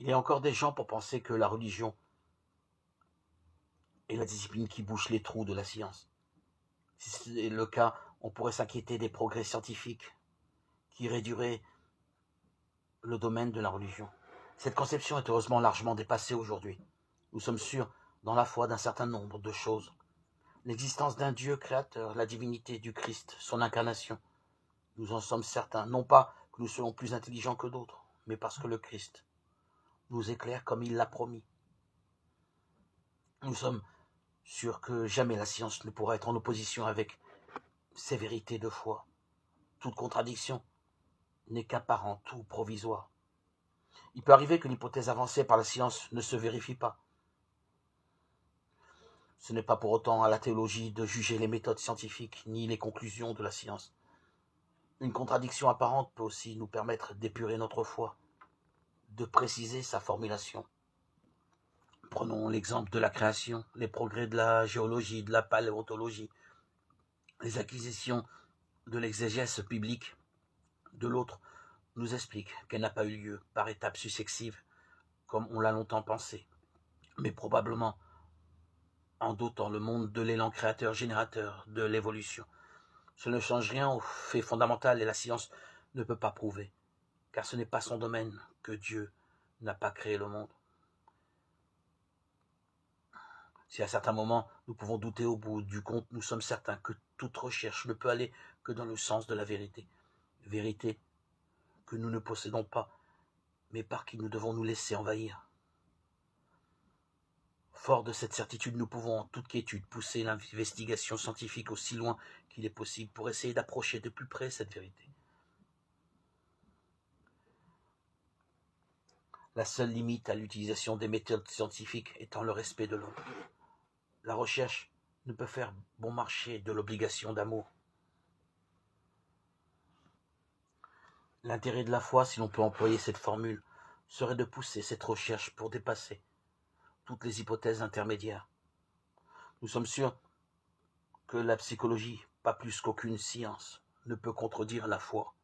Il y a encore des gens pour penser que la religion est la discipline qui bouche les trous de la science. Si c'est le cas, on pourrait s'inquiéter des progrès scientifiques qui réduiraient le domaine de la religion. Cette conception est heureusement largement dépassée aujourd'hui. Nous sommes sûrs, dans la foi, d'un certain nombre de choses. L'existence d'un Dieu créateur, la divinité du Christ, son incarnation. Nous en sommes certains, non pas que nous soyons plus intelligents que d'autres, mais parce que le Christ nous éclaire comme il l'a promis. Nous sommes sûrs que jamais la science ne pourra être en opposition avec ces vérités de foi. Toute contradiction n'est qu'apparente ou provisoire. Il peut arriver que l'hypothèse avancée par la science ne se vérifie pas. Ce n'est pas pour autant à la théologie de juger les méthodes scientifiques ni les conclusions de la science. Une contradiction apparente peut aussi nous permettre d'épurer notre foi, de préciser sa formulation. Prenons l'exemple de la création, les progrès de la géologie, de la paléontologie, les acquisitions de l'exégèse biblique. De l'autre, nous explique qu'elle n'a pas eu lieu par étapes successives, comme on l'a longtemps pensé, mais probablement en dotant le monde de l'élan créateur-générateur de l'évolution. Ce ne change rien au fait fondamental et la science ne peut pas prouver, car ce n'est pas son domaine que Dieu n'a pas créé le monde. Si à certains moments nous pouvons douter au bout du compte, nous sommes certains que toute recherche ne peut aller que dans le sens de la vérité. Vérité que nous ne possédons pas, mais par qui nous devons nous laisser envahir. Fort de cette certitude, nous pouvons en toute quiétude pousser l'investigation scientifique aussi loin qu'il est possible pour essayer d'approcher de plus près cette vérité. La seule limite à l'utilisation des méthodes scientifiques étant le respect de l'homme. La recherche ne peut faire bon marché de l'obligation d'amour. L'intérêt de la foi, si l'on peut employer cette formule, serait de pousser cette recherche pour dépasser toutes les hypothèses intermédiaires. Nous sommes sûrs que la psychologie, pas plus qu'aucune science, ne peut contredire la foi.